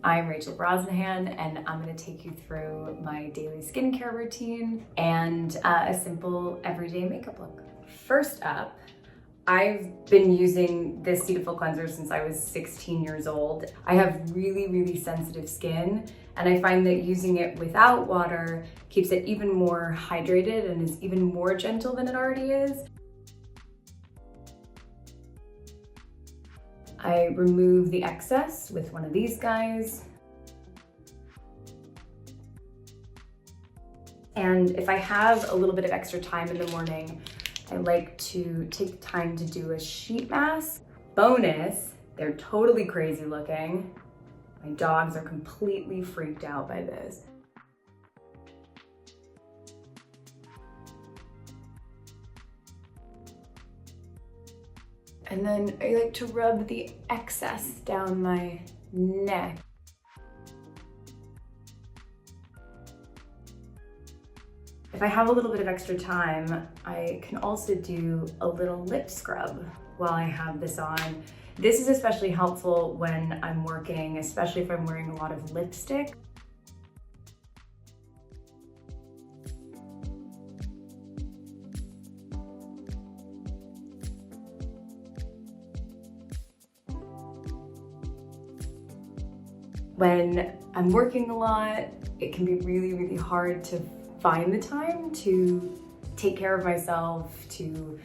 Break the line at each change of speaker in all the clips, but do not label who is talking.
I'm Rachel Brosnahan, and I'm going to take you through my daily skincare routine and a simple everyday makeup look. First up, I've been using this Cetaphil cleanser since I was 16 years old. I have really sensitive skin, and I find that using it without water keeps it even more hydrated and is even more gentle than it already is. I remove the excess with one of these guys. And if I have a little bit of extra time in the morning, I like to take time to do a sheet mask. Bonus, they're totally crazy looking. My dogs are completely freaked out by this. And then I like to rub the excess down my neck. If I have a little bit of extra time, I can also do a little lip scrub while I have this on. This is especially helpful when I'm working, especially if I'm wearing a lot of lipstick. When I'm working a lot, it can be really hard to find the time to take care of myself, to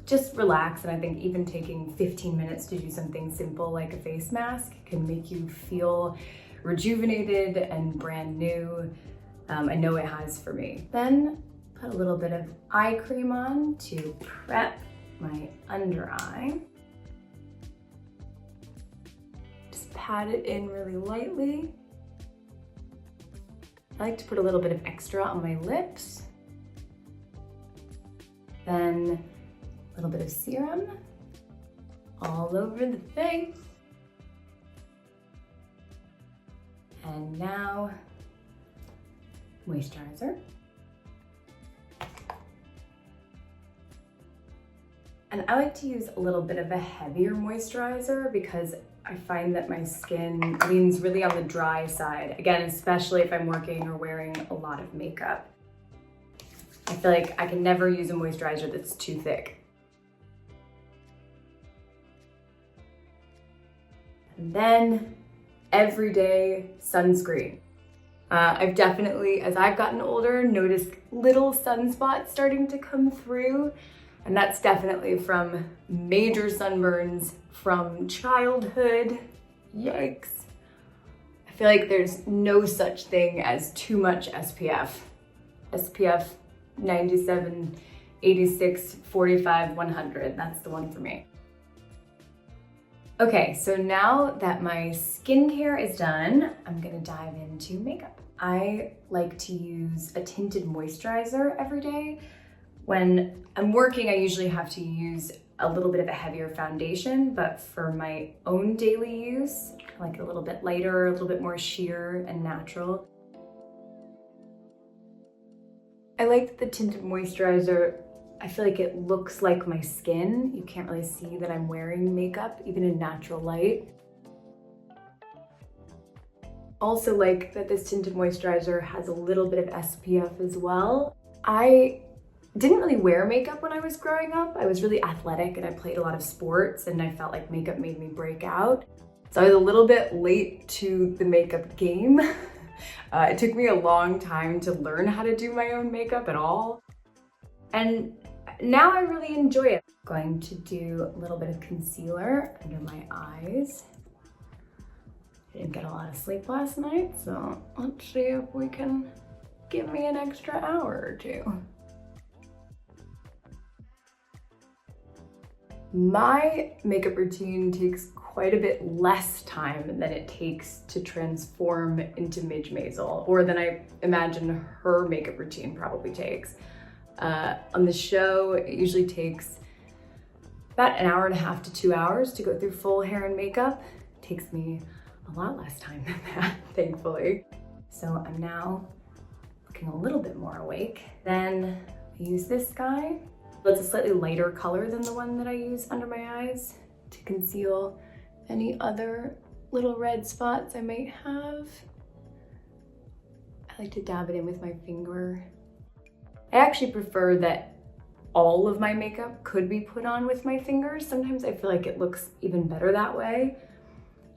just relax. And I think even taking 15 minutes to do something simple like a face mask can make you feel rejuvenated and brand new. I know it has for me. Then put a little bit of eye cream on to prep my under eye. Pat it in really lightly. I like to put a little bit of extra on my lips. Then a little bit of serum all over the face. And now moisturizer. And I like to use a little bit of a heavier moisturizer because I find that my skin leans really on the dry side. Again, especially if I'm working or wearing a lot of makeup. I feel like I can never use a moisturizer that's too thick. And then everyday sunscreen. I've definitely, as I've gotten older, noticed little sunspots starting to come through. And that's definitely from major sunburns from childhood. Yikes. I feel like there's no such thing as too much SPF. SPF 97, 86, 45, 100. That's the one for me. Okay, so now that my skincare is done, I'm gonna dive into makeup. I like to use a tinted moisturizer every day. When I'm working, I usually have to use a little bit of a heavier foundation, but for my own daily use, I like a little bit lighter, a little bit more sheer and natural. I like the tinted moisturizer. I feel like it looks like my skin. You can't really see that I'm wearing makeup, even in natural light. Also like that this tinted moisturizer has a little bit of SPF as well. I didn't really wear makeup when I was growing up. I was really athletic and I played a lot of sports and I felt like makeup made me break out. So I was a little bit late to the makeup game. It took me a long time to learn how to do my own makeup at all. And now I really enjoy it. I'm going to do a little bit of concealer under my eyes. I didn't get a lot of sleep last night, so let's see if we can give me an extra hour or two. My makeup routine takes quite a bit less time than it takes to transform into Midge Maisel, or than I imagine her makeup routine probably takes. On the show, it usually takes about an hour and a half to 2 hours to go through full hair and makeup. It takes me a lot less time than that, thankfully. So I'm now looking a little bit more awake. Then I use this guy. It's a slightly lighter color than the one that I use under my eyes to conceal any other little red spots I might have. I like to dab it in with my finger. I actually prefer that all of my makeup could be put on with my fingers. Sometimes I feel like it looks even better that way.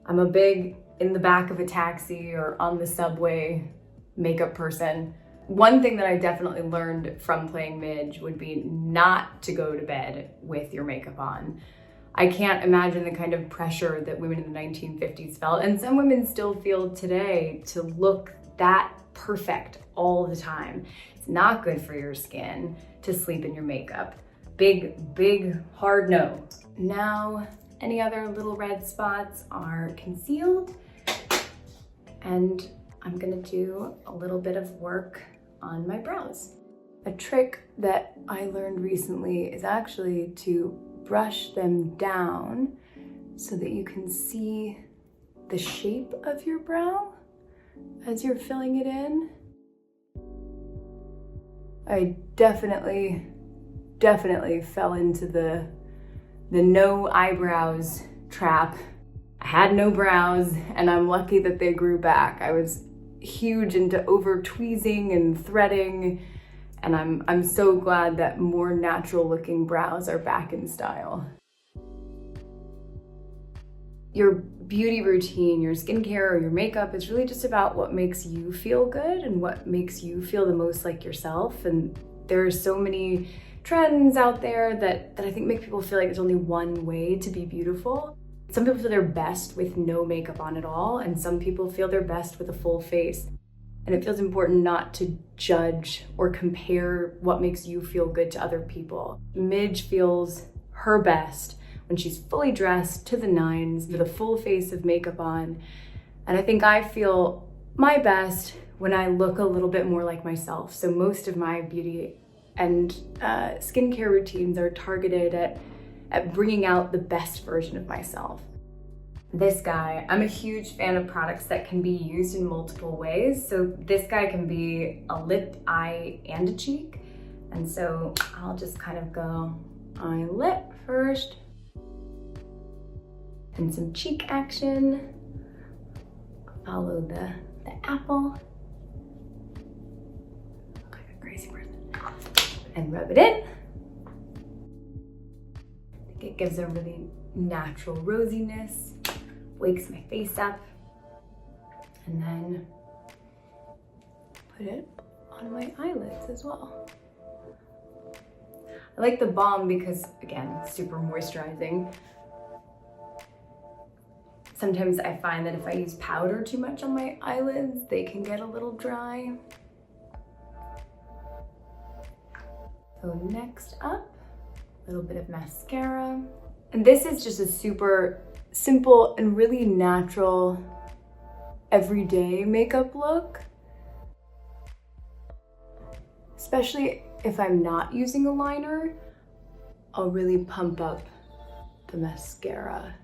I'm a big in the back of a taxi or on the subway makeup person. One thing that I definitely learned from playing Midge would be not to go to bed with your makeup on. I can't imagine the kind of pressure that women in the 1950s felt, and some women still feel today, to look that perfect all the time. It's not good for your skin to sleep in your makeup. Big, hard no. Now, any other little red spots are concealed, and I'm gonna do a little bit of work on my brows. A trick that I learned recently is actually to brush them down so that you can see the shape of your brow as you're filling it in. I definitely fell into the no eyebrows trap. I had no brows, and I'm lucky that they grew back. I was huge into over tweezing and threading, and I'm so glad that more natural looking brows are back in style. Your beauty routine, your skincare, or your makeup is really just about what makes you feel good and what makes you feel the most like yourself. And there are so many trends out there that I think make people feel like there's only one way to be beautiful. Some people feel their best with no makeup on at all, and some people feel their best with a full face. And it feels important not to judge or compare what makes you feel good to other people. Midge feels her best when she's fully dressed to the nines with a full face of makeup on. And I think I feel my best when I look a little bit more like myself. So most of my beauty and skincare routines are targeted at bringing out the best version of myself. This guy, I'm a huge fan of products that can be used in multiple ways. So this guy can be a lip, eye, and a cheek. And so I'll just kind of go eye, lip first, and some cheek action. Follow the apple. Look like a crazy person. And rub it in. I think it gives a really natural rosiness. Wakes my face up, and then put it on my eyelids as well. I like the balm because, again, super moisturizing. Sometimes I find that if I use powder too much on my eyelids, they can get a little dry. So next up, a little bit of mascara. And this is just a super simple and really natural everyday makeup look. Especially if I'm not using a liner, I'll really pump up the mascara.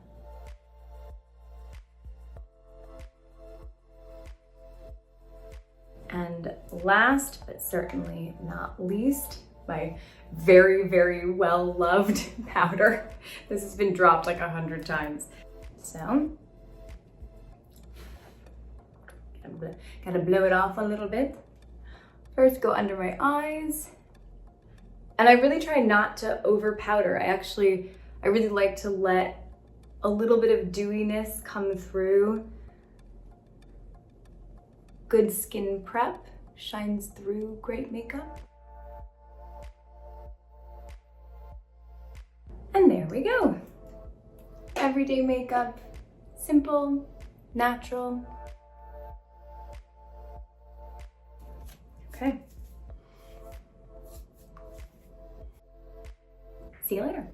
And last, but certainly not least, my very well-loved powder. This has been dropped like 100 times. So, gotta blow it off a little bit. First, go under my eyes. And I really try not to over powder. I really like to let a little bit of dewiness come through. Good skin prep shines through great makeup. And there we go. Everyday makeup, simple, natural. Okay. See you later.